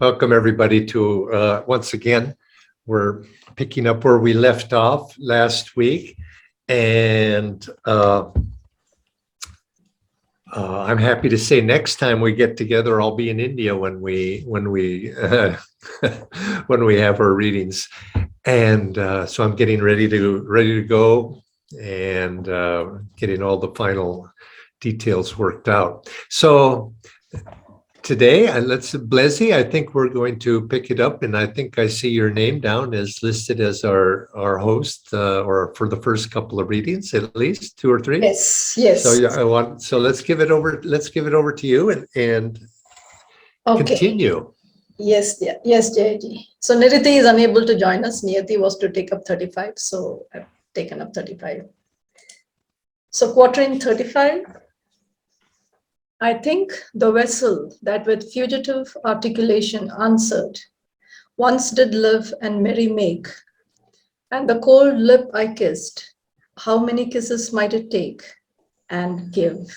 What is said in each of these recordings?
Welcome everybody to, once again, we're picking up where we left off last week. And I'm happy to say next time we get together, I'll be in India when we when we have our readings. And so I'm getting ready to go and getting all the final details worked out. So today, Blesi, I think we're going to pick it up, and I think I see your name down as listed as our host, or for the first couple of readings, at least 2 or 3. Yes. So let's give it over to you and Okay. continue. Yes, Jayaji. So Niriti is unable to join us. Niyati was to take up 35, so I've taken up 35. So quatrain 35. I think the vessel that with fugitive articulation answered, once did live and merry make, and the cold lip I kissed, how many kisses might it take and give?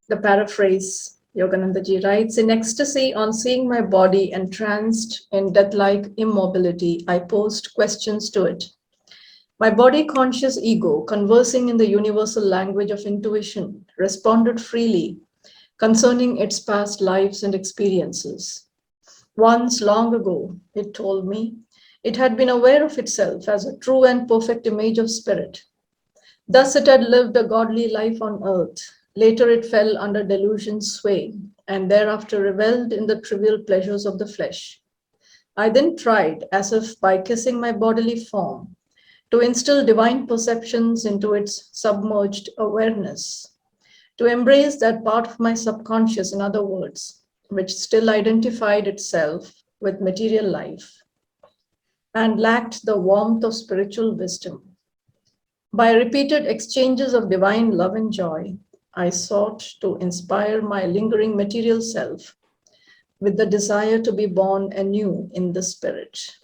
The paraphrase, Yoganandaji writes, in ecstasy on seeing my body entranced in death-like immobility, I posed questions to it. My body-conscious ego, conversing in the universal language of intuition, responded freely concerning its past lives and experiences. Once, long ago, it told me, it had been aware of itself as a true and perfect image of spirit. Thus it had lived a godly life on earth. Later it fell under delusion's sway, and thereafter reveled in the trivial pleasures of the flesh. I then tried, as if by kissing my bodily form, to instill divine perceptions into its submerged awareness, to embrace that part of my subconscious, in other words, which still identified itself with material life and lacked the warmth of spiritual wisdom. By repeated exchanges of divine love and joy, I sought to inspire my lingering material self with the desire to be born anew in the spirit.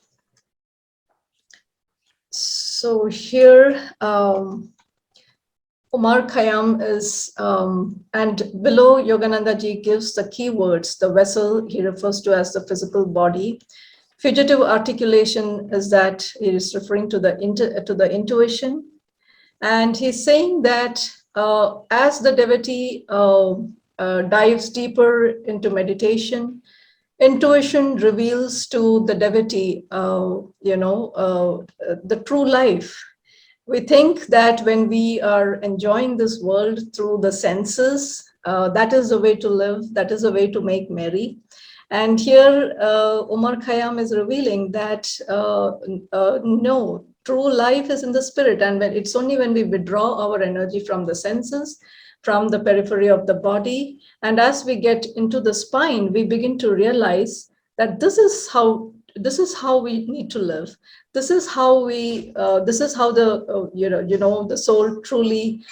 So here, Omar Khayyam is, and below Yoganandaji gives the keywords. The vessel he refers to as the physical body. Fugitive articulation is that he is referring to the intuition. And he's saying that as the devotee dives deeper into meditation, intuition reveals to the devotee, the true life. We think that when we are enjoying this world through the senses, that is the way to live, that is the way to make merry. And here, Omar Khayyam is revealing that no, true life is in the spirit, and it's only when we withdraw our energy from the senses, from the periphery of the body, and as we get into the spine, we begin to realize that this is how we need to live. This is how we. This is how the the soul truly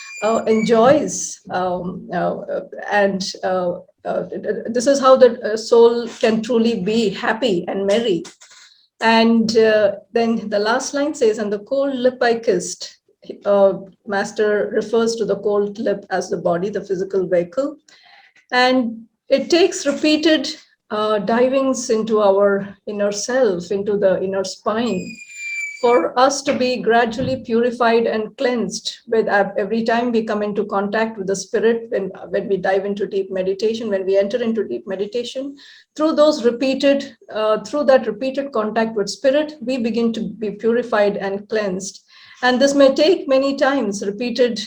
enjoys, and this is how the soul can truly be happy and merry. And then the last line says, "And the cold lip I kissed." Master refers to the cold lip as the body, the physical vehicle. And it takes repeated divings into our inner self, into the inner spine, for us to be gradually purified and cleansed with every time we come into contact with the spirit, when we dive into deep meditation, when we enter into deep meditation, through that repeated contact with spirit, we begin to be purified and cleansed. And this may take many times, repeated,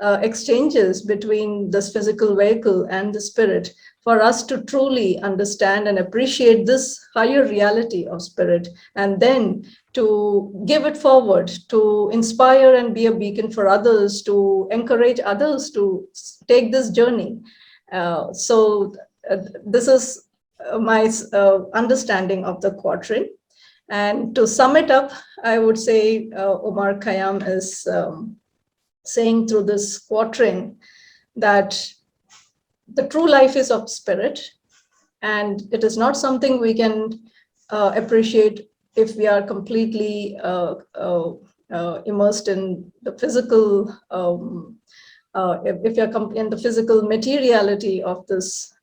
exchanges between this physical vehicle and the spirit, for us to truly understand and appreciate this higher reality of spirit, and then to give it forward, to inspire and be a beacon for others, to encourage others to take this journey. This is my understanding of the quatrain. And to sum it up, I would say Omar Khayyam is saying through this quatrain that the true life is of spirit, and it is not something we can appreciate if we are completely immersed in the physical, if we are in the physical materiality of this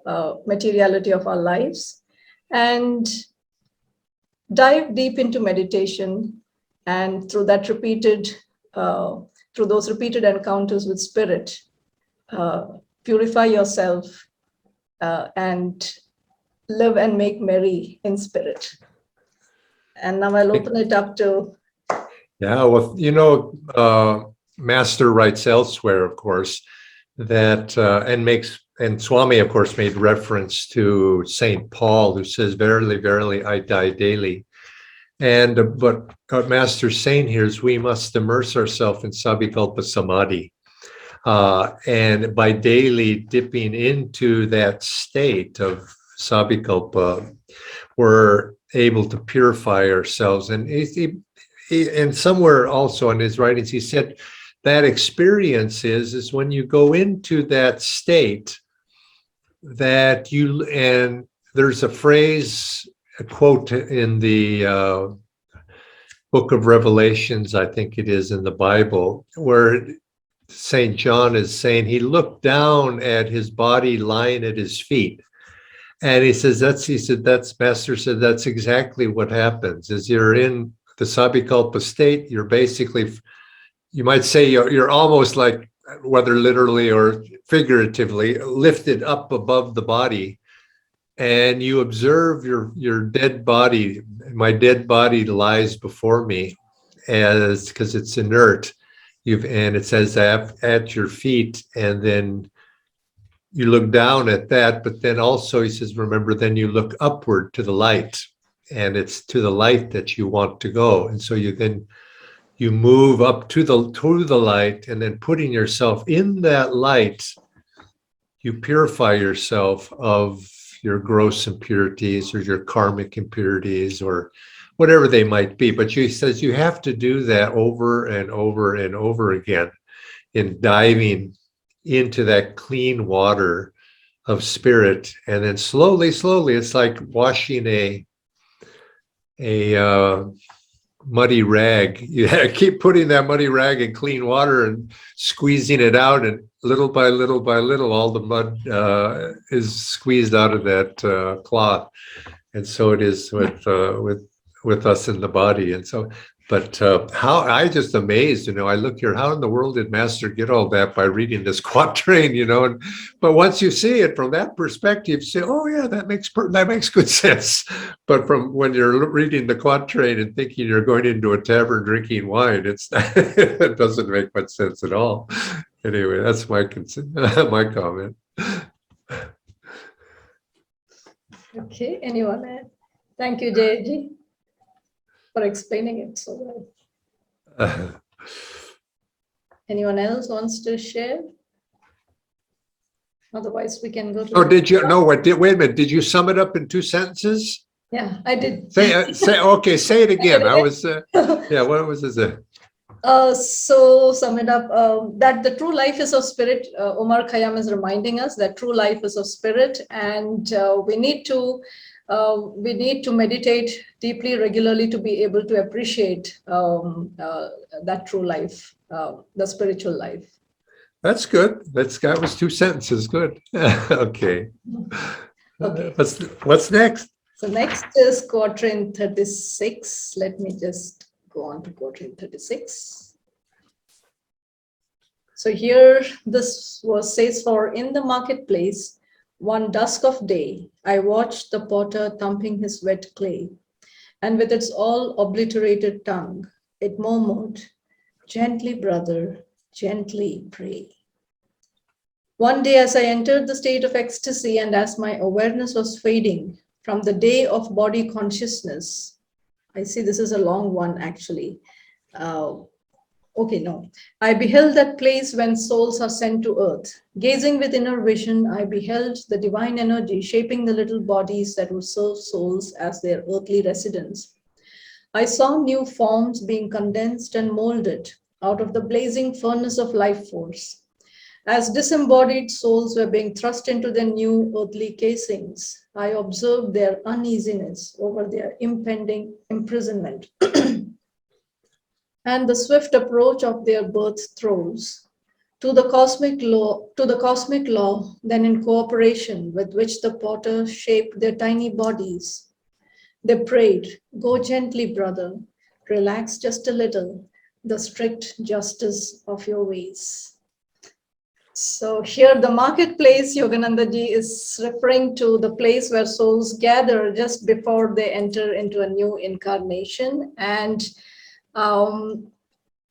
materiality of our lives, and dive deep into meditation. And through that through those repeated encounters with spirit, purify yourself and live and make merry in spirit. And now I'll open it up to. Yeah, well, Master writes elsewhere, of course, that and Swami, of course, made reference to Saint Paul, who says, "Verily, verily, I die daily." And but what Master's saying here is we must immerse ourselves in Sabikalpa Samadhi. And by daily dipping into that state of Sabikalpa, we're able to purify ourselves. And somewhere also in his writings, he said that experience is when you go into that state that and there's a phrase, a quote in the book of Revelations, I think it is in the Bible, where St. John is saying he looked down at his body lying at his feet. And he said, Master said, that's exactly what happens is you're in the Sabikalpa state. You're basically, you might say you're almost like, whether literally or figuratively, lifted up above the body. And you observe your dead body. My dead body lies before me because it's inert. And it says at your feet, and then you look down at that, but then also he says, remember, then you look upward to the light, and it's to the light that you want to go. And so you move up to the light, and then putting yourself in that light, you purify yourself of your gross impurities or your karmic impurities or whatever they might be. But he says you have to do that over and over and over again in diving into that clean water of spirit. And then slowly, it's like washing a muddy rag. You keep putting that muddy rag in clean water and squeezing it out, and little by little by little, all the mud is squeezed out of that cloth. And so it is with us in the body. And so, but how I just amazed, I look here, how in the world did Master get all that by reading this quatrain, but once you see it from that perspective, you say, oh yeah, that makes good sense. But from when you're reading the quatrain and thinking you're going into a tavern drinking wine, it doesn't make much sense at all. Anyway, that's my comment. Okay, anyone else? Thank you, Jayaji, for explaining it so well. Anyone else wants to share? Otherwise, we can go to. Oh, did you? No, wait a minute. Did you sum it up in 2 sentences? Yeah, I did. Say it again. I was, yeah, what was it? So sum it up, that the true life is of spirit. Omar Khayyam is reminding us that true life is of spirit, and we need to meditate deeply, regularly, to be able to appreciate that true life, the spiritual life. That's good. That was 2 sentences. Good. Okay. Okay. What's next? So next is Quatrain 36. Let me just go on to Quatrain 36. So here this says, for in the marketplace, one dusk of day, I watched the potter thumping his wet clay, and with its all obliterated tongue, it murmured, gently, brother, gently pray. One day as I entered the state of ecstasy, and as my awareness was fading from the day of body consciousness, I see this is a long one actually. I beheld that place when souls are sent to earth. Gazing with inner vision, I beheld the divine energy shaping the little bodies that would serve souls as their earthly residents. I saw new forms being condensed and molded out of the blazing furnace of life force. As disembodied souls were being thrust into their new earthly casings, I observed their uneasiness over their impending imprisonment and the swift approach of their birth throes. to the cosmic law, then in cooperation with which the potter shaped their tiny bodies, they prayed, "Go gently, brother, relax just a little, the strict justice of your ways." So here the marketplace, Yogananda ji is referring to the place where souls gather just before they enter into a new incarnation. And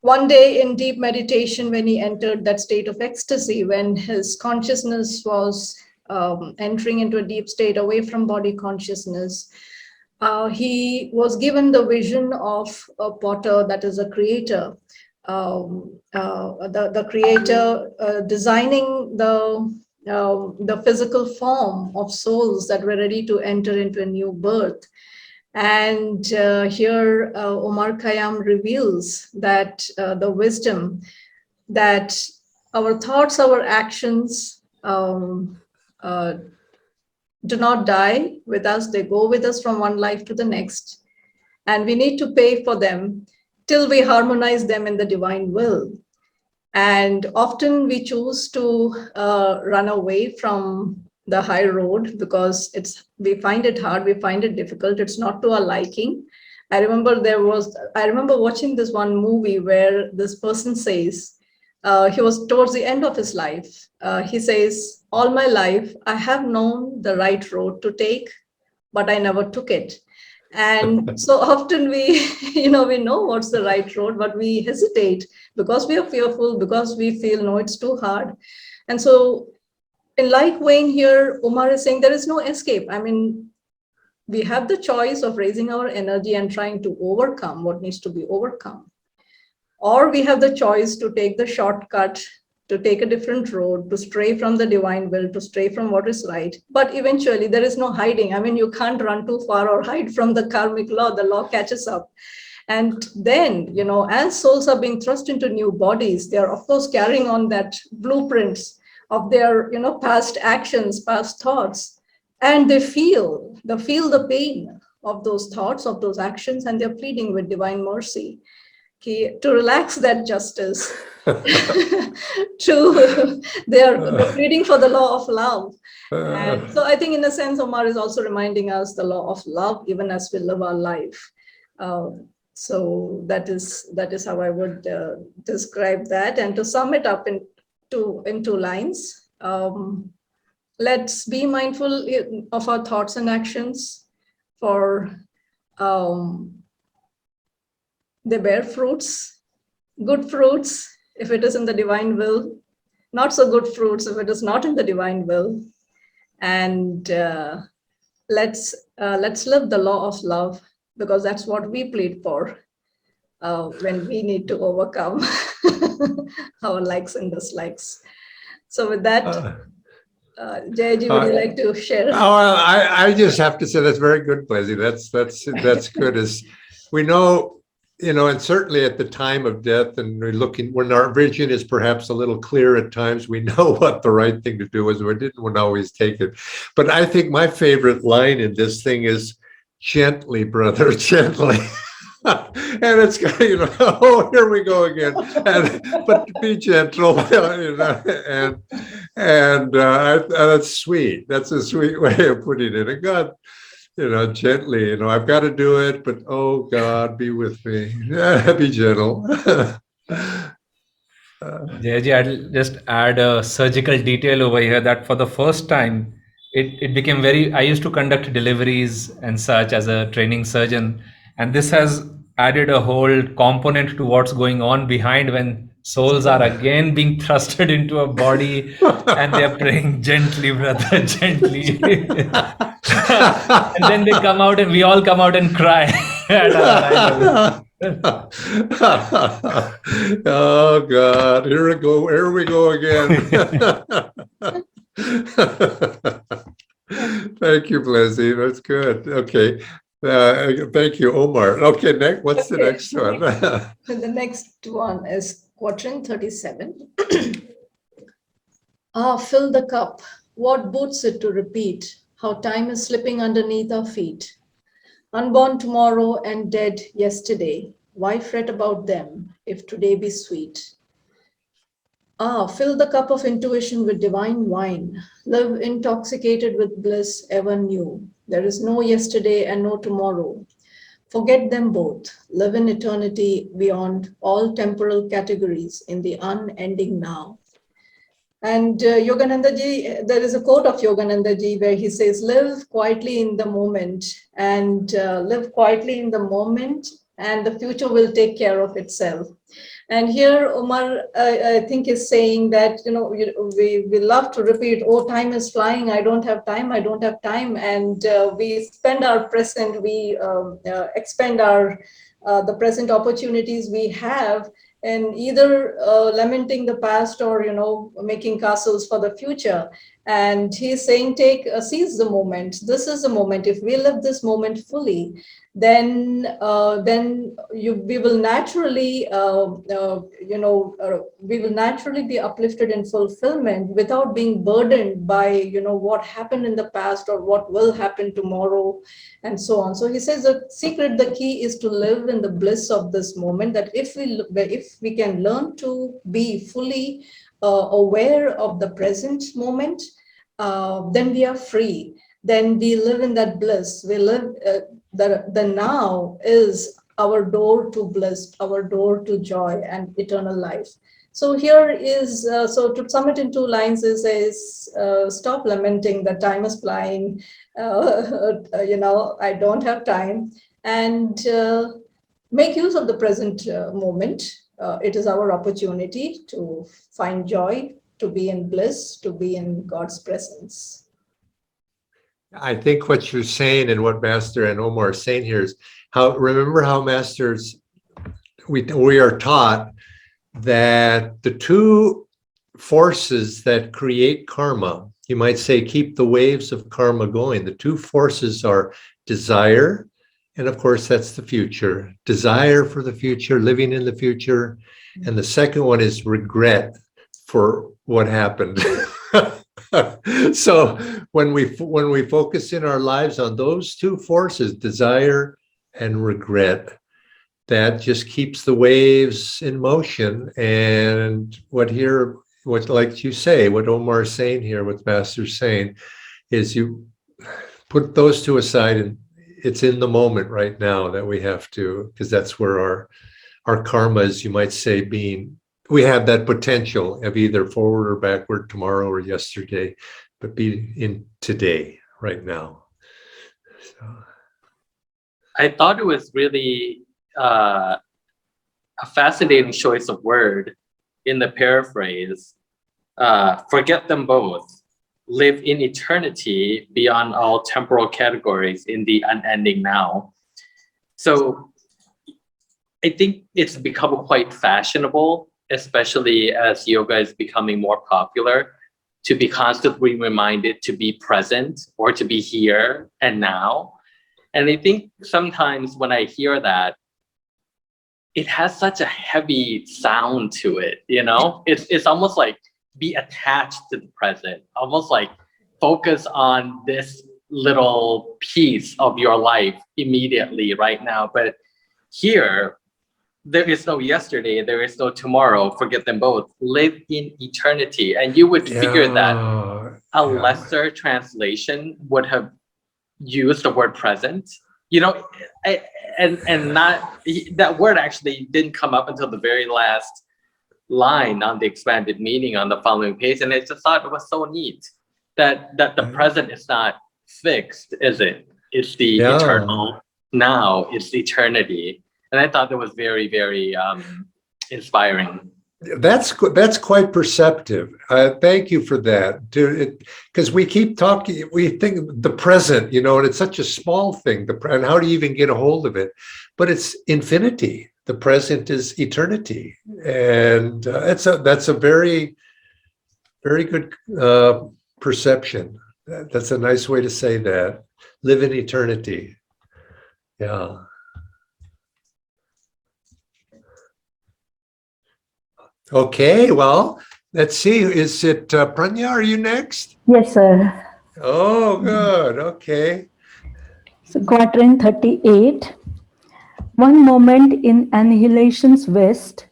one day in deep meditation, when he entered that state of ecstasy, when his consciousness was entering into a deep state away from body consciousness, he was given the vision of a potter, that is a creator, the creator designing the physical form of souls that were ready to enter into a new birth. And here Omar Khayyam reveals that the wisdom that our thoughts, our actions do not die with us, they go with us from one life to the next. And we need to pay for them till we harmonize them in the divine will. And often we choose to run away from the high road because we find it hard, we find it difficult, it's not to our liking. I remember watching this one movie where this person says, he was towards the end of his life. He says, "All my life, I have known the right road to take, but I never took it." And so often we, we know what's the right road, but we hesitate because we are fearful, because we feel, no, it's too hard. And so in like vein here, Umar is saying there is no escape. I mean, we have the choice of raising our energy and trying to overcome what needs to be overcome. Or we have the choice to take the shortcut, to take a different road, to stray from the divine will, to stray from what is right. But eventually there is no hiding. I mean, you can't run too far or hide from the karmic law. The law catches up. And then, as souls are being thrust into new bodies, they are of course carrying on that blueprints of their, past actions, past thoughts. And they feel the pain of those thoughts, of those actions, and they're pleading with divine mercy to relax that justice. They're pleading for the law of love. And so I think in a sense, Omar is also reminding us the law of love, even as we live our life. So that is how I would describe that. And to sum it up in two lines, let's be mindful of our thoughts and actions, for they bear fruits, good fruits if it is in the divine will, not so good fruits if it is not in the divine will. And let's live the law of love, because that's what we plead for when we need to overcome our likes and dislikes. So with that, Jayaji, would you like to share? I just have to say that's very good, Blasi. That's good. As we know, and certainly at the time of death, and we're looking when our vision is perhaps a little clear at times, we know what the right thing to do is. We didn't always take it. But I think my favorite line in this thing is, "Gently, brother, gently." And it's got, oh, here we go again. But be gentle, and that's sweet. That's a sweet way of putting it. And God, gently, I've got to do it, but oh God, be with me. Be gentle. Jayaji, I'll just add a surgical detail over here that for the first time, it became I used to conduct deliveries and such as a training surgeon. And this has added a whole component to what's going on behind when souls are again being thrusted into a body and they're praying, "Gently, brother, gently." And then they come out and we all come out and cry at our arrival. Oh God, here we go again. Thank you, Blasi. That's good. Okay. Thank you, Omar. Okay, next. What's the next one? The next one is Quatrain 37. Fill the cup. What boots it to repeat? How time is slipping underneath our feet. Unborn tomorrow and dead yesterday. Why fret about them if today be sweet? Fill the cup of intuition with divine wine. Live intoxicated with bliss ever new. There is no yesterday and no tomorrow. Forget them both. Live in eternity beyond all temporal categories in the unending now. And Yogananda ji, there is a quote of Yogananda ji where he says, live quietly in the moment and live quietly in the moment, and the future will take care of itself. And here Omar, I think, is saying that, we love to repeat, oh, time is flying, I don't have time, I don't have time. And we spend our present, we expend the present opportunities we have, and either lamenting the past or making castles for the future. And he's saying, seize the moment. This is the moment. If we live this moment fully, then we will naturally be uplifted in fulfillment without being burdened by what happened in the past or what will happen tomorrow, and so on. So he says the key is to live in the bliss of this moment, that if we can learn to be fully aware of the present moment, then we are free. Then we live in that bliss. We live, the now is our door to bliss, our door to joy and eternal life. So here is, so to sum it in 2 lines, is stop lamenting that time is flying, I don't have time, and make use of the present moment. It is our opportunity to find joy, to be in bliss, to be in God's presence. I think what you're saying and what Master and Omar are saying here is remember how Masters, we are taught that the 2 forces that create karma, you might say, keep the waves of karma going. The 2 forces are desire, and of course that's the future, desire for the future, living in the future. And the second one is regret for what happened. So when we focus in our lives on those 2 forces, desire and regret, that just keeps the waves in motion. And what like you say, what Omar is saying here, what Master's saying, is you put those 2 aside, and it's in the moment right now that we have to, because that's where our karma is, you might say, we have that potential of either forward or backward, tomorrow or yesterday, but be in today, right now. So. I thought it was really a fascinating choice of word in the paraphrase. Forget them both. Live in eternity beyond all temporal categories in the unending now. So I think it's become quite fashionable, especially as yoga is becoming more popular, to be constantly reminded to be present or to be here and now. And I think sometimes when I hear that, it has such a heavy sound to it, It's almost like be attached to the present, almost like focus on this little piece of your life immediately right now. But here, there is no yesterday, there is no tomorrow, forget them both. Live in eternity. And you would figure that a lesser translation would have used the word present, and not, that word actually didn't come up until the very last line on the expanded meaning on the following page. And I just thought it was so neat that the present is not fixed, is it? It's the eternal now, it's eternity. And I thought that was very, very inspiring. That's quite perceptive. Thank you for that, because we keep talking, we think the present, and it's such a small thing, and how do you even get a hold of it? But it's infinity. The present is eternity. And that's a very, very good perception. That's a nice way to say that. Live in eternity. Yeah. Okay, well, let's see. Is it Pranya? Are you next? Yes, sir. Oh, good. Okay. So, Quatrain 38. One moment in annihilation's west,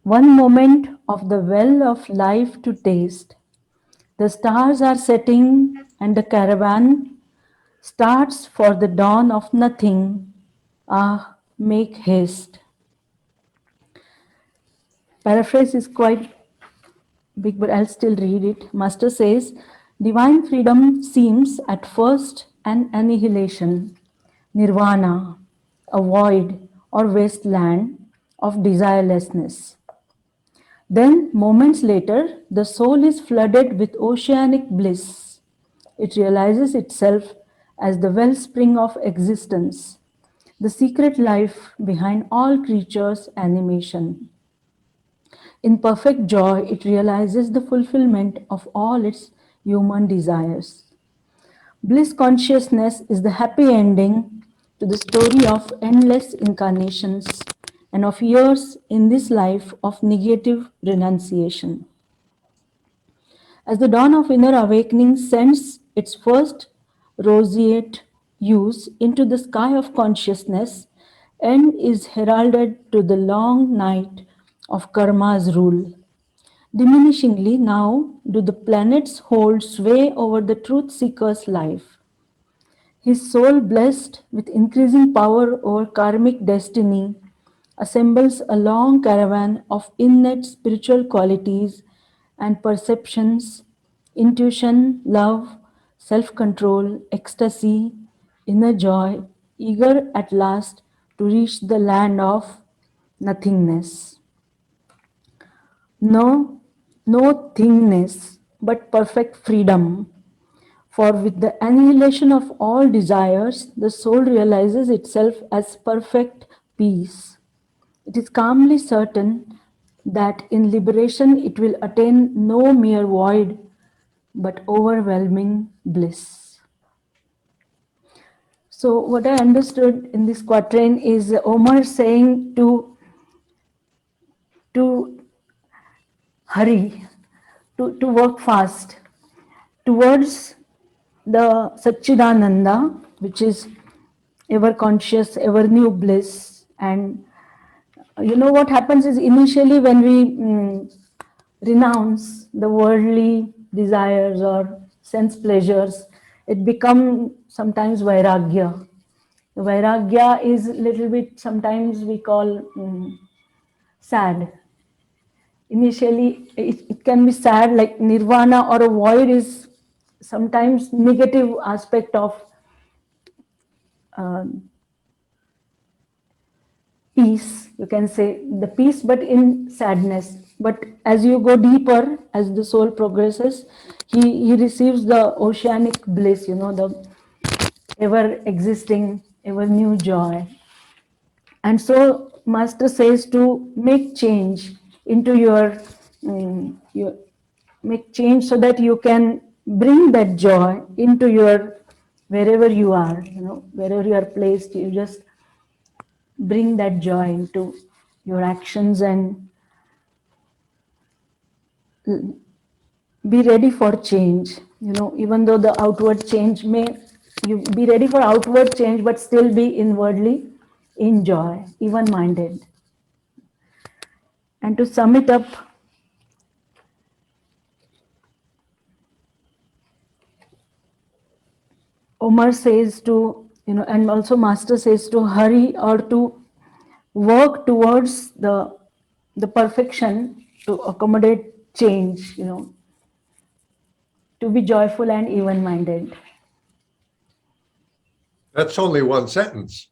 one moment of the well of life to taste. The stars are setting and the caravan starts for the dawn of nothing. Ah, make haste. Paraphrase is quite big, but I'll still read it. Master says, divine freedom seems at first an annihilation, nirvana, a void or wasteland of desirelessness. Then, moments later, the soul is flooded with oceanic bliss. It realizes itself as the wellspring of existence, the secret life behind all creatures' animation. In perfect joy, it realizes the fulfillment of all its human desires. Bliss consciousness is the happy ending to the story of endless incarnations and of years in this life of negative renunciation. As the dawn of inner awakening sends its first roseate hues into the sky of consciousness, end is heralded to the long night of karma's rule. Diminishingly now do the planets hold sway over the truth seeker's life. His soul, blessed with increasing power over karmic destiny, assembles a long caravan of innate spiritual qualities and perceptions, intuition, love, self control, ecstasy, inner joy, eager at last to reach the land of nothingness. No thingness, but perfect freedom. For with the annihilation of all desires, the soul realizes itself as perfect peace. It is calmly certain that in liberation it will attain no mere void, but overwhelming bliss. So, what I understood in this quatrain is Omar saying to hurry, to work fast towards the Satchidananda, which is ever conscious, ever new bliss. And you know what happens is initially when we renounce the worldly desires or sense pleasures, it becomes sometimes vairagya. Vairagya is a little bit, sometimes we call sad. Initially, it can be sad, like nirvana or a void is sometimes negative aspect of uh, peace, you can say the peace, but in sadness. But as you go deeper, as the soul progresses, he receives the oceanic bliss, the ever existing, ever new joy. And so Master says to make change into your make change so that you can bring that joy into your wherever you are, wherever you are placed, you just bring that joy into your actions and be ready for change. Even though the outward change you be ready for outward change, but still be inwardly in joy, even minded. And to sum it up, Omar says and also Master says to hurry or to work towards the perfection to accommodate change, to be joyful and even minded. That's only one sentence.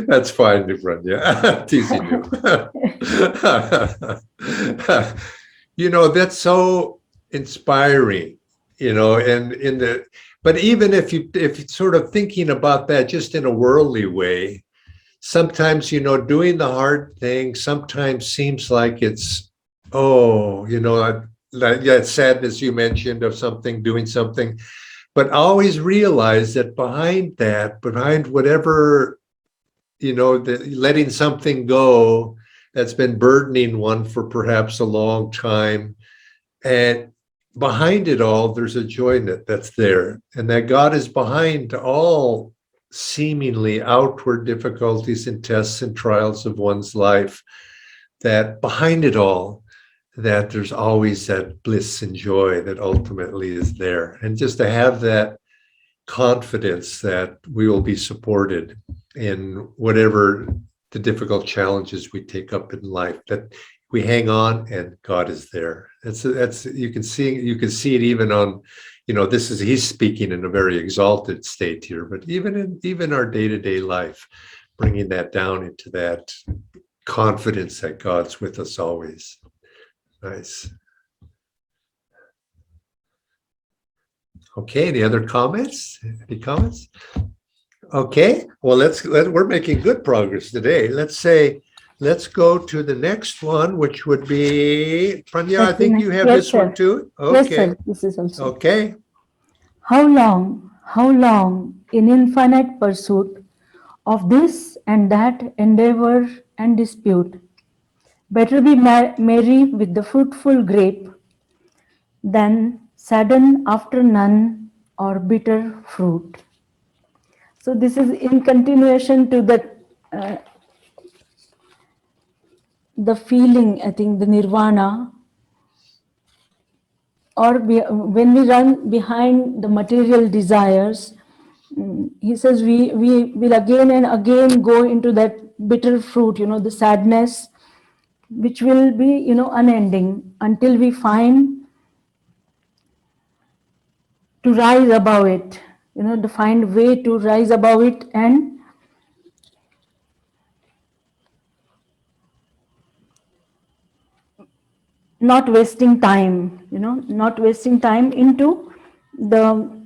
That's fine, different. Yeah, teasing you. That's so inspiring. But even if you're sort of thinking about that just in a worldly way, sometimes doing the hard thing sometimes seems like it's that sadness you mentioned of doing something. But always realize that behind whatever, letting something go that's been burdening one for perhaps a long time, and behind it all, there's a joy that's there, and that God is behind all seemingly outward difficulties and tests and trials of one's life, that behind it all, that there's always that bliss and joy that ultimately is there. And just to have that confidence that we will be supported in whatever the difficult challenges we take up in life, that we hang on and God is there. That's you can see it even on, this is, he's speaking in a very exalted state here, but even our day-to-day life, bringing that down into that confidence that God's with us always. Nice. Okay, any other comments? Any comments? Okay, well, we're making good progress today. Let's go to the next one, which would be, Pranya, I think you have Yes, this one sir. too? Yes, Okay, sir. This is also. okay. How long in infinite pursuit of this and that endeavor and dispute? Better be merry with the fruitful grape than sadden after none or bitter fruit. So this is in continuation to the feeling, I think, the nirvana, or when we run behind the material desires, he says we will again and again go into that bitter fruit, the sadness, which will be, unending until we find to rise above it, to find way to rise above it and not wasting time, not wasting time into the,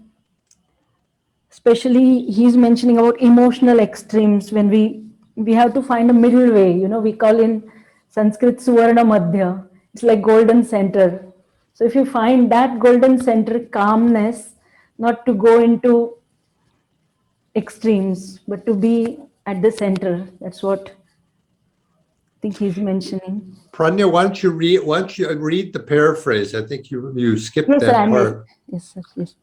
especially he's mentioning about emotional extremes, when we have to find a middle way, we call in Sanskrit Suvarna Madhya. It's like golden center. So if you find that golden center, calmness, not to go into extremes, but to be at the center. That's what I think he's mentioning. Pranya, why don't you read the paraphrase? I think you skipped Yes, sir, that I may. part. Yes, sir, yes.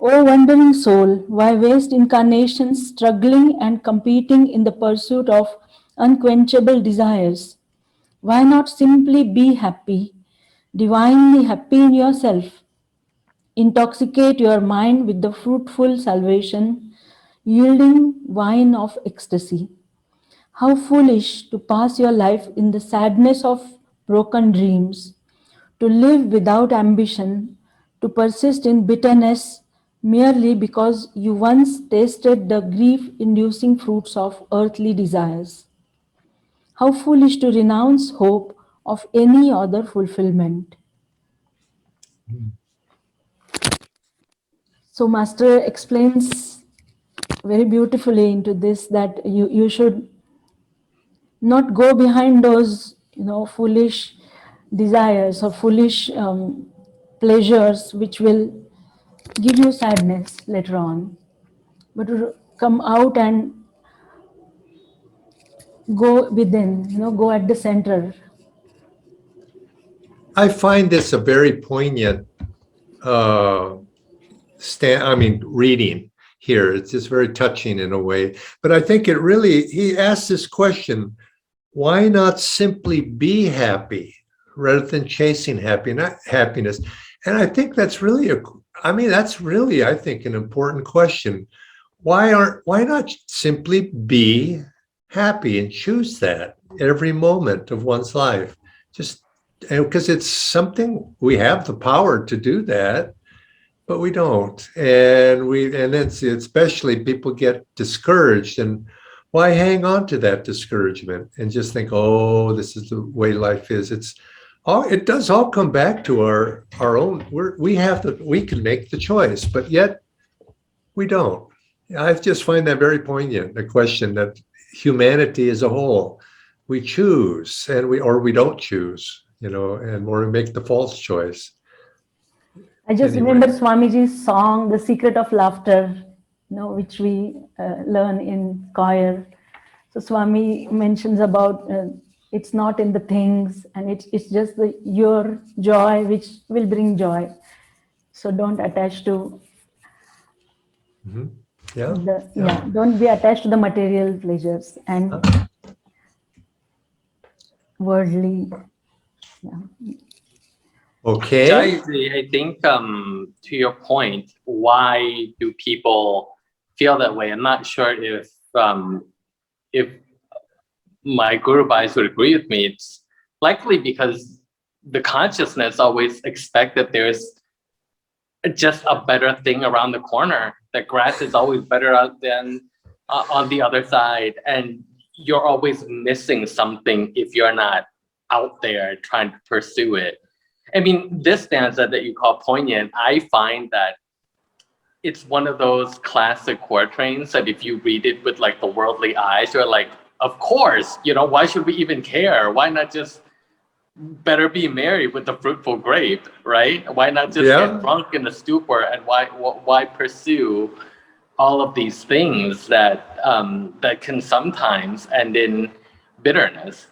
O wandering soul, why waste incarnations struggling and competing in the pursuit of unquenchable desires? Why not simply be happy, divinely happy in yourself? Intoxicate your mind with the fruitful salvation, yielding wine of ecstasy. How foolish to pass your life in the sadness of broken dreams, to live without ambition, to persist in bitterness merely because you once tasted the grief-inducing fruits of earthly desires. How foolish to renounce hope of any other fulfillment. So Master explains very beautifully into this that you should not go behind those, foolish desires or foolish pleasures which will give you sadness later on, but to come out and go within, go at the center. I find this a very poignant reading here. It's just very touching in a way. But I think he asked this question, why not simply be happy rather than chasing happiness? And I think that's really I think, an important question. Why not simply be happy and choose that every moment of one's life? Just because it's something we have the power to do that, but we don't. And it's especially people get discouraged, and why hang on to that discouragement and just think, oh, this is the way life is. It does all come back to our own. We can make the choice, but yet we don't. I just find that very poignant, the question that humanity as a whole, we choose or we don't choose, and we make the false choice. I just Anyway. remember Swamiji's song, The Secret of Laughter, which we learn in choir. So Swami mentions about it's not in the things, and it's just your joy which will bring joy. So don't attach to. Mm-hmm. Yeah. Don't be attached to the material pleasures and worldly. Yeah. Okay. Jai, I think to your point, why do people feel that way? I'm not sure if my Guru Bhais would agree with me. It's likely because the consciousness always expect that there's just a better thing around the corner. That grass is always better out than on the other side, and you're always missing something if you're not out there trying to pursue it. I mean, this stanza that you call poignant, I find that it's one of those classic quatrains that if you read it with like the worldly eyes, you're like, of course, why should we even care? Why not just better be merry with the fruitful grape, right? Why not just get drunk in the stupor, and why pursue all of these things that that can sometimes end in bitterness,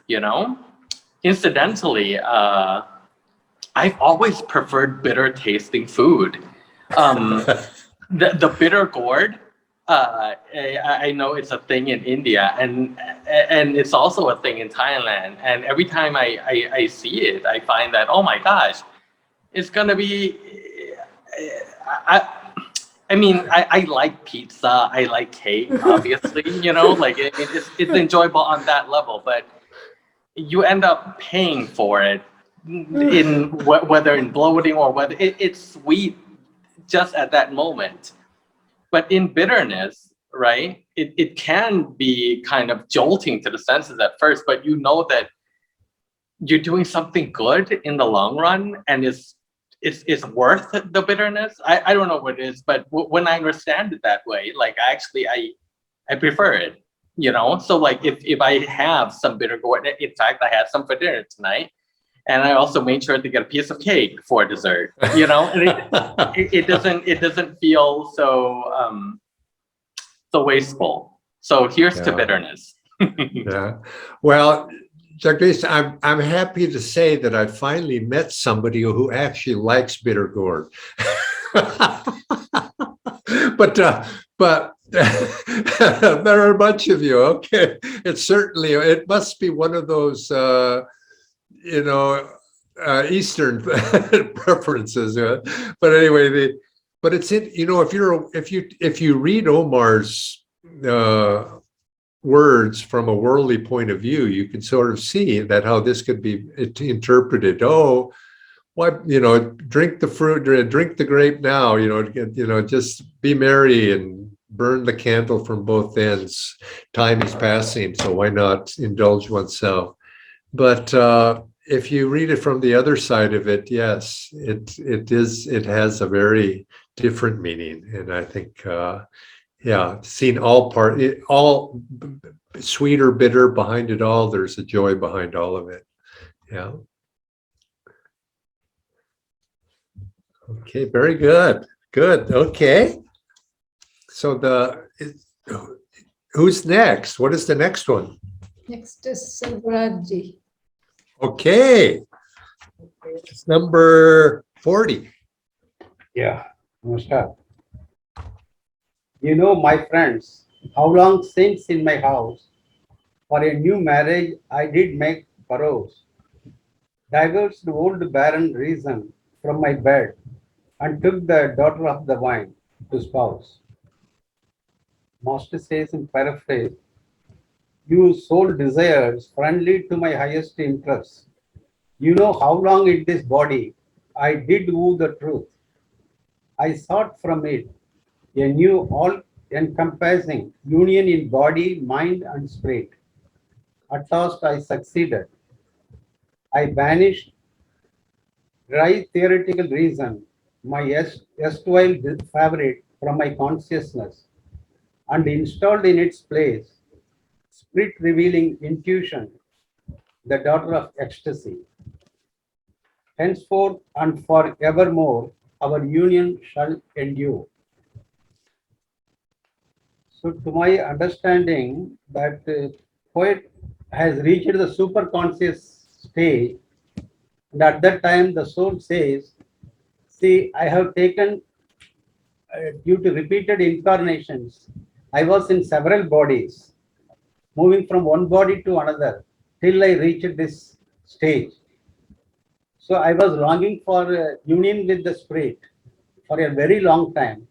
Incidentally, I've always preferred bitter tasting food. The bitter gourd, I know it's a thing in India, and it's also a thing in Thailand. And every time I see it, I find that, oh my gosh, it's gonna be. I like pizza, I like cake, obviously, like it's enjoyable on that level, but you end up paying for it in whether in bloating or whether it's sweet just at that moment. But in bitterness, right, it can be kind of jolting to the senses at first, but that you're doing something good in the long run, and it's worth the bitterness. I don't know what it is, but when I understand it that way, like actually I prefer it, So like if I have some bitter gourd, in fact I had some for dinner tonight, and I also made sure to get a piece of cake for dessert, and it doesn't feel so wasteful. So here's to bitterness. Yeah. Well, Jagdish, I'm happy to say that I finally met somebody who actually likes bitter gourd. but there are a bunch of you. Okay, it must be one of those Eastern preferences. But anyway, but it's in, if you read Omar's words from a worldly point of view, you can sort of see that how this could be interpreted. Oh, what, drink the fruit, drink the grape now, just be merry and burn the candle from both ends. Time is passing, so why not indulge oneself? But if you read it from the other side of it, yes, it has a very different meaning. And I think seen all sweet or bitter, behind it all, there's a joy behind all of it. Yeah. Okay, very good. Good. Okay. So who's next? What is the next one? Next is Silvaraji. Okay. It's number 40. Yeah, namaskar. My friends, how long since in my house for a new marriage I did make furrows, divulged the old barren reason from my bed, and took the daughter of the vine to spouse. Master says in paraphrase, you soul desires friendly to my highest interests. You know how long in this body I did woo the truth. I sought from it a new all-encompassing union in body, mind, and spirit. At last I succeeded. I banished dry theoretical reason, my erstwhile favorite, from my consciousness, and installed in its place spirit-revealing intuition, the daughter of ecstasy. Henceforth and forevermore, our union shall endure. So, to my understanding, that poet has reached the superconscious stage, and at that time, the soul says, "See, I have taken due to repeated incarnations, I was in several bodies, moving from one body to another till I reached this stage. So I was longing for union with the spirit for a very long time,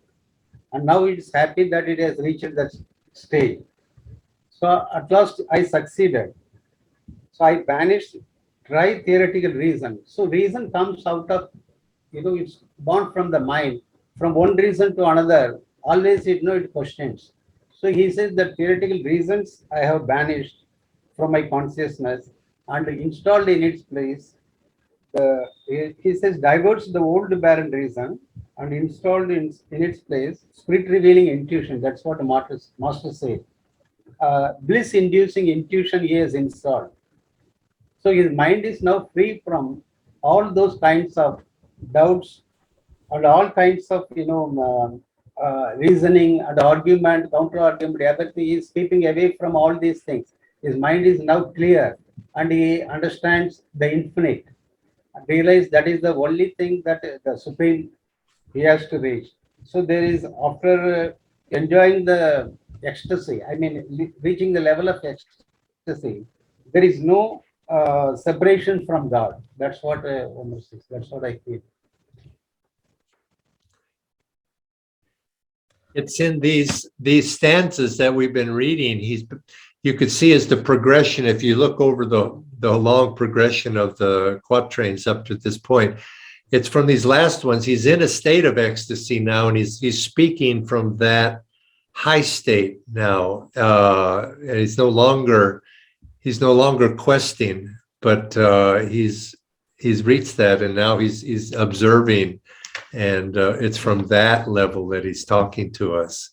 and now it's happy that it has reached that stage. So at last I succeeded. So I banished dry theoretical reason. So reason comes out of, it's born from the mind, from one reason to another. Always, it questions. So he says that theoretical reasons I have banished from my consciousness and installed in its place. He says diverts the old barren reason and installed in its place spirit revealing intuition. That's what the master said. Bliss inducing intuition he has installed. So his mind is now free from all those kinds of doubts and all kinds of reasoning and argument, counter argument. Everything is keeping away from all these things. His mind is now clear and he understands the infinite. Realize that is the only thing that the supreme he has to reach. So there is, after enjoying the ecstasy, I mean reaching the level of ecstasy, there is no separation from God. That's what Omar says. That's what I feel. It's in these stanzas that we've been reading. You could see as the progression, if you look over the long progression of the quatrains up to this point, it's from these last ones. He's in a state of ecstasy now, and he's speaking from that high state now. And he's no longer questing, but he's reached that, and now he's observing, and it's from that level that he's talking to us.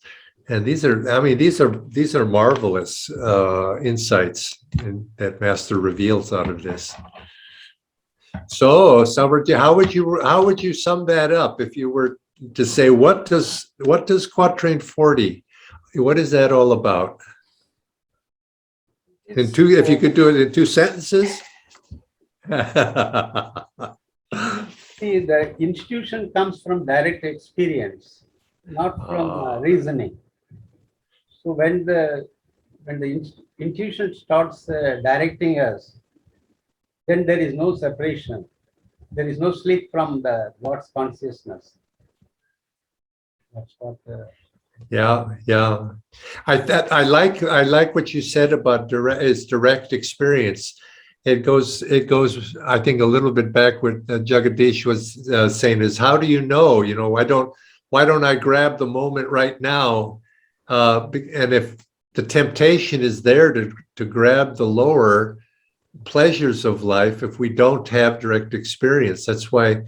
And these are marvelous insights that Master reveals out of this. So, Samarthi, how would you sum that up if you were to say what does Quatrain 40? What is that all about? If you could do it in 2 sentences. See, the institution comes from direct experience, not from reasoning. So when the intuition starts directing us, then there is no separation. There is no slip from the God's consciousness. That's what. Yeah. I like what you said about direct experience. It goes. I think a little bit back what Jagadish was saying is, how do you know? Why don't I grab the moment right now? And if the temptation is there to grab the lower pleasures of life, if we don't have direct experience, that's why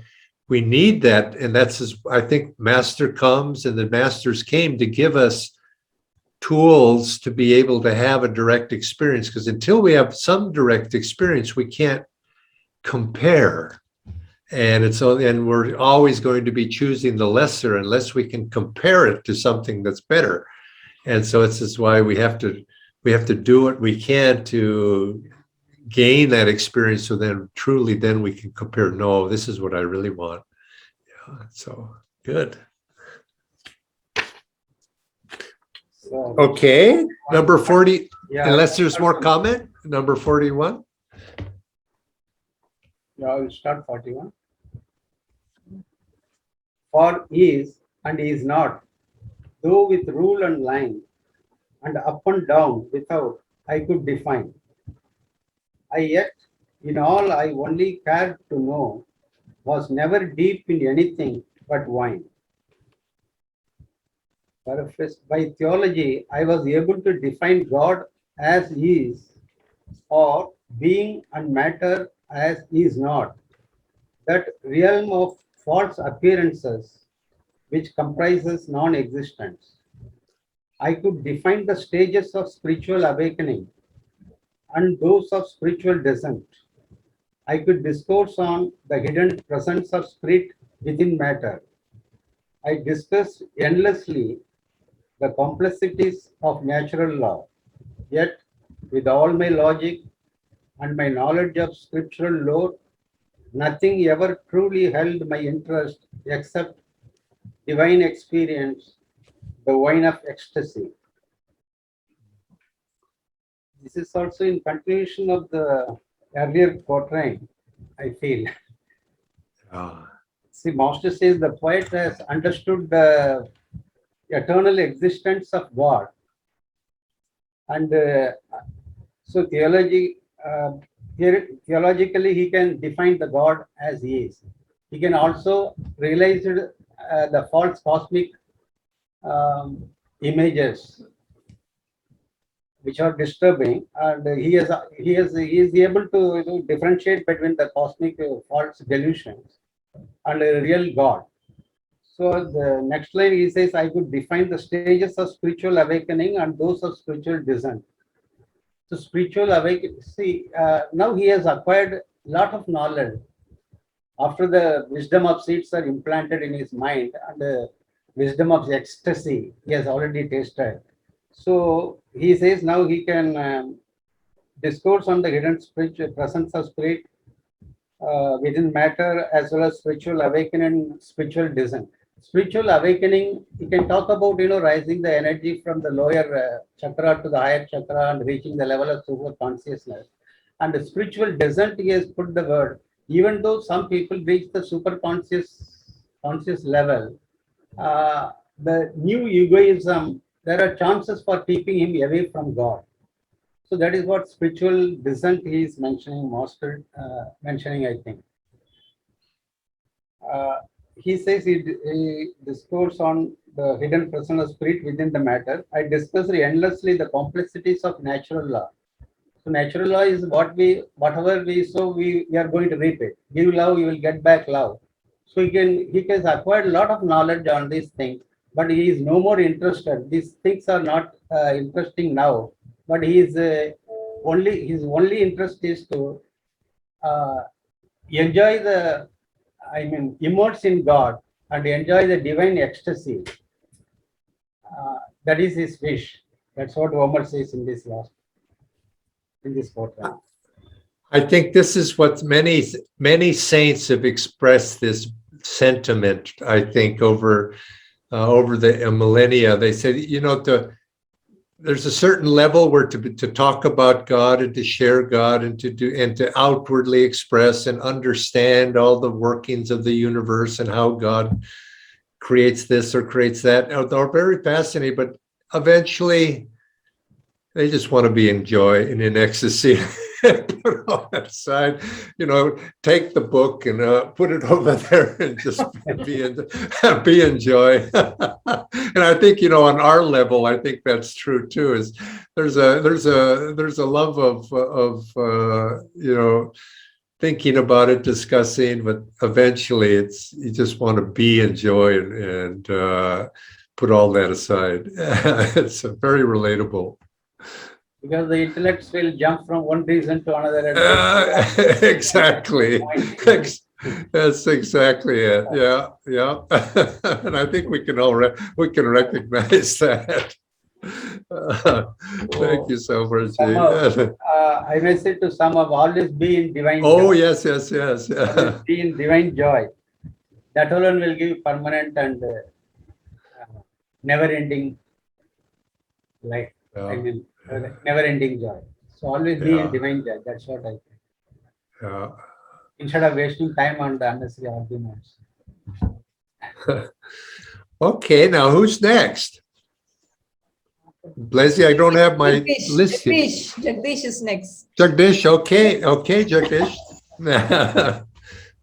we need that. And I think Master comes, and the Masters came to give us tools to be able to have a direct experience, because until we have some direct experience, we can't compare. And we're always going to be choosing the lesser unless we can compare it to something that's better. And so this is why we have to do what we can to gain that experience, so then we can compare. No, this is what I really want. Yeah, so good. So, Okay, number 40. yeah, Unless there's more comment, number 41. Yeah, I will start 41. For is and is not, though with rule and line, and up and down without, I could define. I yet, in all I only cared to know, was never deep in anything but wine. Paraphrased, by theology, I was able to define God as is, or being and matter as is not, that realm of false appearances which comprises non-existence. I could define the stages of spiritual awakening and those of spiritual descent. I could discourse on the hidden presence of spirit within matter. I discussed endlessly the complexities of natural law, yet with all my logic and my knowledge of scriptural lore, nothing ever truly held my interest except divine experience, the wine of ecstasy. This is also in continuation of the earlier quatrain, I feel. Ah, See, Master says the poet has understood the eternal existence of God. And so theologically, he can define the God as he is. He can also realize the false cosmic images which are disturbing, and he is able to differentiate between the cosmic false delusions and a real God. So the next line he says, I could define the stages of spiritual awakening and those of spiritual descent. So spiritual awakening, see, now he has acquired a lot of knowledge after the wisdom of seeds are implanted in his mind, and the wisdom of ecstasy he has already tasted. So he says now he can discourse on the hidden spiritual presence of spirit within matter, as well as spiritual awakening and spiritual descent. Spiritual awakening, you can talk about, rising the energy from the lower chakra to the higher chakra and reaching the level of super consciousness. And the spiritual descent, he has put the word, even though some people reach the super conscious level, the new egoism, there are chances for keeping him away from God. So that is what spiritual descent he is mentioning, mentioning, I think. He says he discourse on the hidden presence of spirit within the matter. I discussed endlessly the complexities of natural law. So natural law is whatever we sow, we are going to reap it. Give love, you will get back love. So he has acquired a lot of knowledge on these things, but he is no more interested. These things are not interesting now, but his only interest is to enjoy immerse in God and enjoy the divine ecstasy. That is his wish. That's what Omar says in this quote. I think this is what many saints have expressed this sentiment. I think over the millennia, they said, there's a certain level where to talk about God and to share God and to outwardly express and understand all the workings of the universe and how God creates this or creates that. They're very fascinating, but eventually they just want to be in joy and in ecstasy. Put all that aside, take the book and put it over there and just be in joy. And I think, on our level, I think that's true too. Is there's a love of thinking about it, discussing, but eventually you just want to be in joy and put all that aside. It's very relatable. Because the intellects will jump from one reason to another. Exactly. That's exactly it. Yeah. And I think we can recognize that. Thank you so much. I may say to some of always be in divine joy. Yes. Always be in divine joy. That alone will give permanent and never-ending life. Never-ending joy. So always be in divine joy. That's what I think. Instead of wasting time on the unnecessary arguments. Okay, now who's next? Blessy, I don't have my list here. Jagdish is next. Jagdish, okay, Jagdish.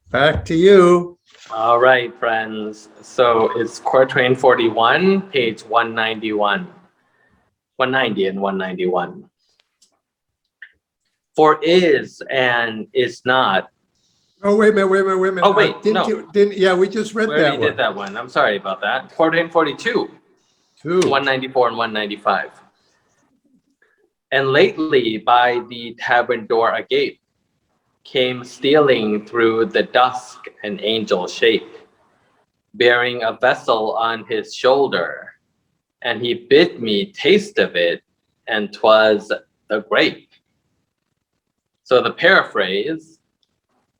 Back to you. All right, friends. So it's Quatrain 41, page 191. 190 and 191. For is and is not. Oh, wait a minute. Oh, wait, yeah, we just read that one. We did that one. I'm sorry about that. Quatrain 42. 194 and 195. And lately by the tavern door agape came stealing through the dusk an angel shape, bearing a vessel on his shoulder, and he bid me taste of it, and 'twas the grape. So the paraphrase,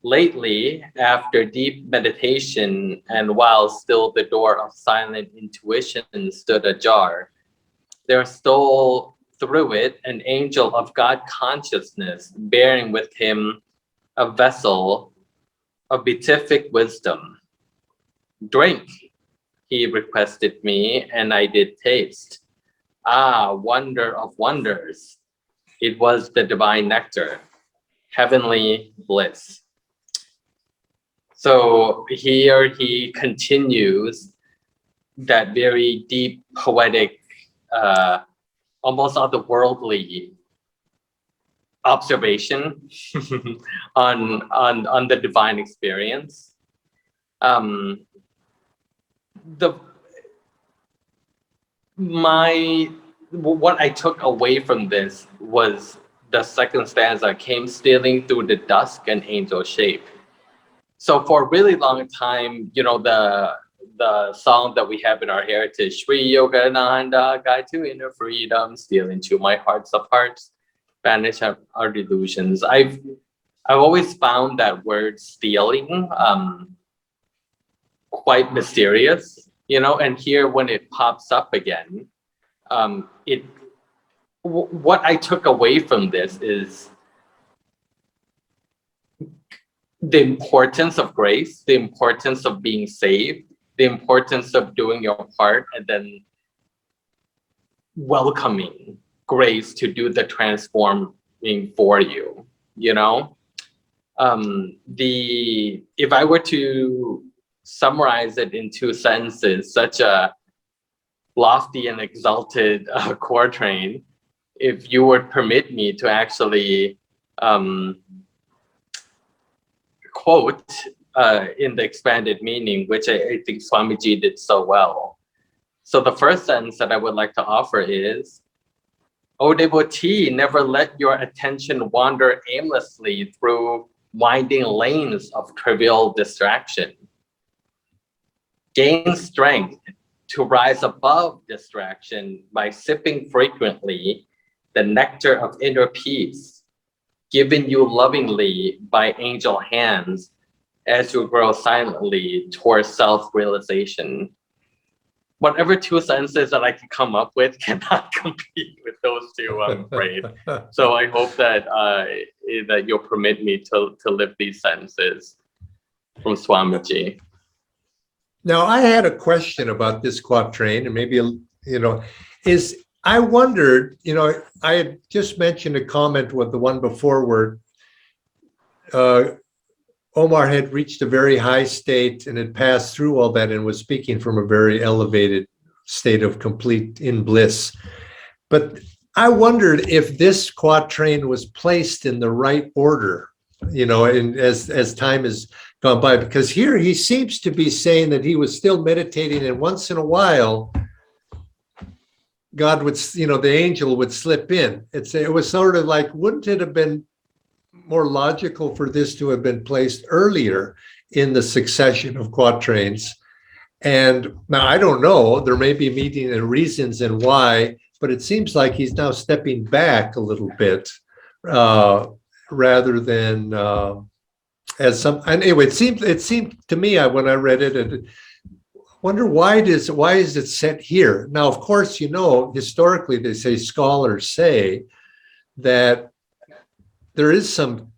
Lately, after deep meditation and while still the door of silent intuition stood ajar, there stole through it an angel of God consciousness, bearing with him a vessel of beatific wisdom. Drink, he requested me, and I did taste. Ah, wonder of wonders. It was the divine nectar, heavenly bliss. So here he continues that very deep, poetic, almost otherworldly observation on the divine experience. What I took away from this was the second stanza, came stealing through the dusk an angel shape. So for a really long time, you know, the song that we have in our heritage, Sri Yoga Ananda, guide to inner freedom, steal into my hearts of hearts, banish our delusions. I've always found that word stealing quite mysterious, you know, and here when it pops up again, what I took away from this is the importance of grace, the importance of being saved, the importance of doing your part, and then welcoming grace to do the transforming for you, you know? If I were to summarize it in 2 sentences, such a lofty and exalted quatrain, if you would permit me to actually quote in the expanded meaning, which I think Swamiji did so well. So the first sentence that I would like to offer is, O devotee, never let your attention wander aimlessly through winding lanes of trivial distraction. Gain strength to rise above distraction by sipping frequently the nectar of inner peace, given you lovingly by angel hands as you grow silently towards self-realization. Whatever 2 sentences that I can come up with cannot compete with those 2, I'm afraid. So I hope that that you'll permit me to lift these sentences from Swamiji. Now, I had a question about this quatrain, and maybe, you know, I wondered, you know, I had just mentioned a comment with the one before where Omar had reached a very high state and had passed through all that and was speaking from a very elevated state of complete in bliss. But I wondered if this quatrain was placed in the right order, you know, and as time has gone by, because here he seems to be saying that he was still meditating, and once in a while God would, you know, the angel would slip in. It was sort of like, wouldn't it have been more logical for this to have been placed earlier in the succession of quatrains? And now I don't know, there may be meaning and reasons and why, but it seems like he's now stepping back a little bit rather than as some. And anyway, it seemed to me when I read it, and wonder why is it set here? Now, of course, you know, historically they say, scholars say that there is some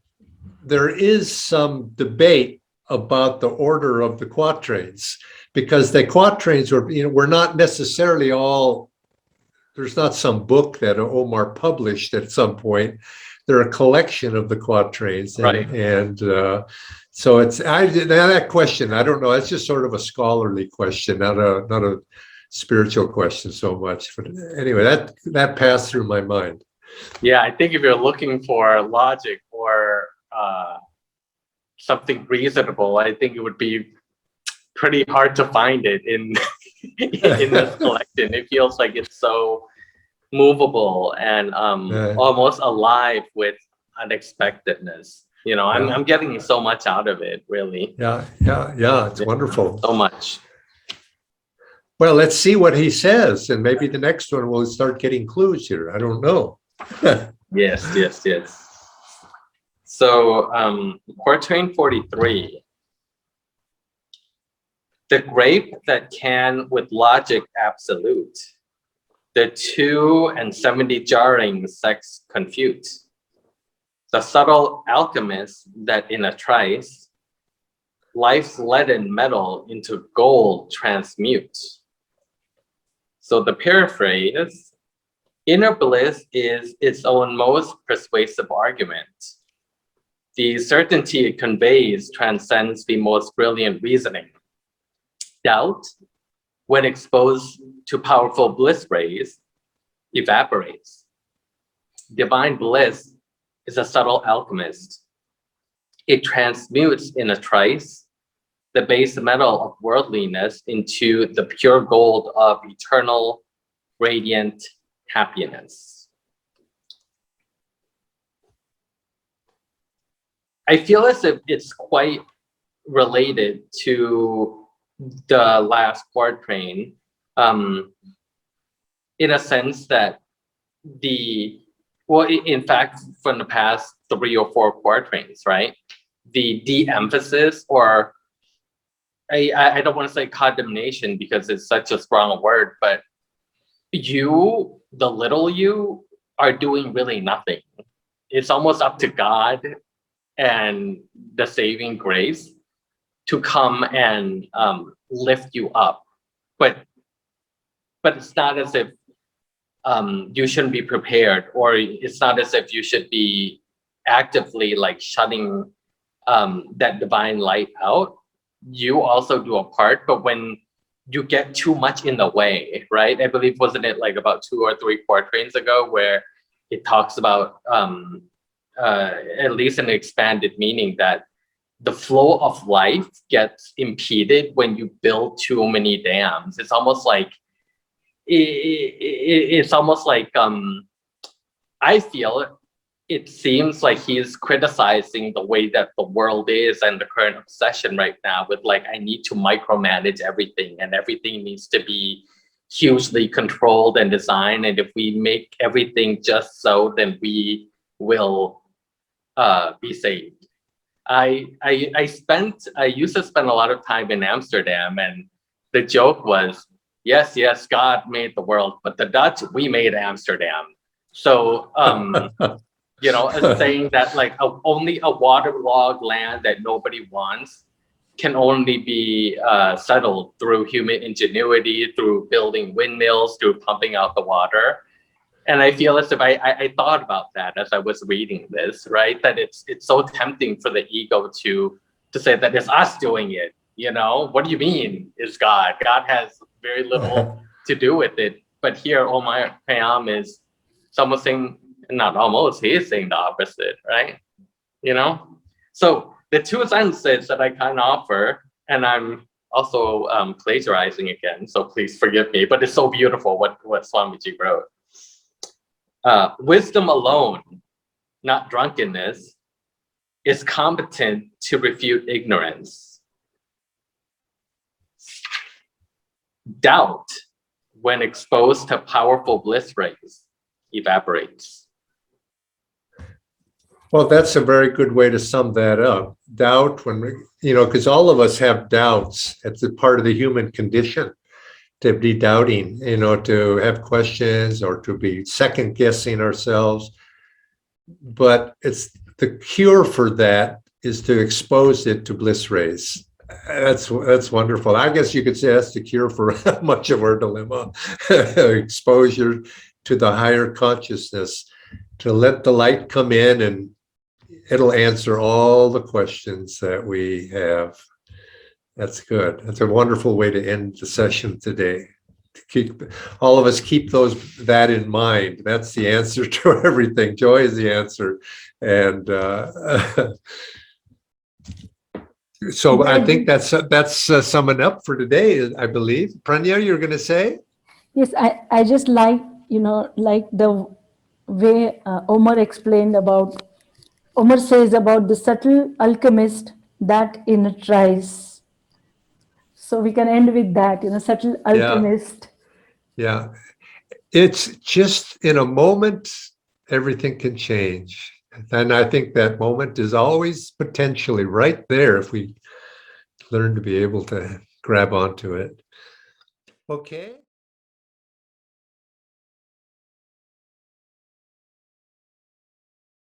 debate about the order of the quatrains, because the quatrains were not necessarily all. There's not some book that Omar published at some point. They're a collection of the quatrains, Right. And so it's that question. I don't know. It's just sort of a scholarly question, not a spiritual question so much. But anyway, that passed through my mind. Yeah, I think if you're looking for logic or something reasonable, I think it would be pretty hard to find it in in this collection. It feels like it's so movable and almost alive with unexpectedness. You know, I'm getting so much out of it, really. Yeah, it's wonderful. So much. Well, let's see what he says, and maybe the next one we'll start getting clues here. I don't know. Yes. So Quatrain 43. The grape that can with logic absolute, the 2 and 70 jarring sex confute, the subtle alchemist that in a trice, life's leaden metal into gold transmute. So the paraphrase, inner bliss is its own most persuasive argument. The certainty it conveys transcends the most brilliant reasoning. Doubt, when exposed to powerful bliss rays, evaporates. Divine bliss is a subtle alchemist. It transmutes in a trice the base metal of worldliness into the pure gold of eternal, radiant happiness. I feel as if it's quite related to the last quatrain, in a sense that in fact, from the past 3 or 4 quatrains, right? The de-emphasis, or I don't want to say condemnation because it's such a strong word, but you, the little you, are doing really nothing. It's almost up to God and the saving grace to come and lift you up. But it's not as if you shouldn't be prepared, or it's not as if you should be actively like shutting that divine light out. You also do a part, but when you get too much in the way, right? I believe, wasn't it like about 2 or 3 quatrains ago where it talks about, at least an expanded meaning, that the flow of life gets impeded when you build too many dams. It's almost like, I feel it seems like he's criticizing the way that the world is and the current obsession right now with like, I need to micromanage everything and everything needs to be hugely controlled and designed. And if we make everything just so, then we will be saved. I used to spend a lot of time in Amsterdam, and the joke was, yes, God made the world, but the Dutch, we made Amsterdam. So, you know, saying that like only a waterlogged land that nobody wants can only be settled through human ingenuity, through building windmills, through pumping out the water. And I feel as if I thought about that as I was reading this, right? That it's so tempting for the ego to say that it's us doing it. You know, what do you mean it's God? God has very little to do with it. But here, Omar Khayyam is almost saying, not almost, he is saying the opposite, right? You know? So the 2 sentences that I kind of offer, and I'm also plagiarizing again, so please forgive me, but it's so beautiful what Swamiji wrote. Wisdom alone, not drunkenness, is competent to refute ignorance. Doubt, when exposed to powerful bliss rays, evaporates. Well, that's a very good way to sum that up. Doubt, when we, you know, because all of us have doubts. It's a part of the human condition to be doubting, you know, to have questions or to be second guessing ourselves. But it's the cure for that is to expose it to bliss rays. That's wonderful. I guess you could say that's the cure for much of our dilemma. Exposure to the higher consciousness, to let the light come in, and it'll answer all the questions that we have. That's good. That's a wonderful way to end the session today. To keep all of us keep that in mind. That's the answer to everything. Joy is the answer, and so I think that's summing up for today. I believe, Pranya, you're going to say? Yes, I just like, you know, like the way Omar explained about, Omar says about the subtle alchemist that in a trice. So we can end with that, you know, subtle alchemist. Yeah. It's just in a moment, everything can change. And I think that moment is always potentially right there if we learn to be able to grab onto it. Okay.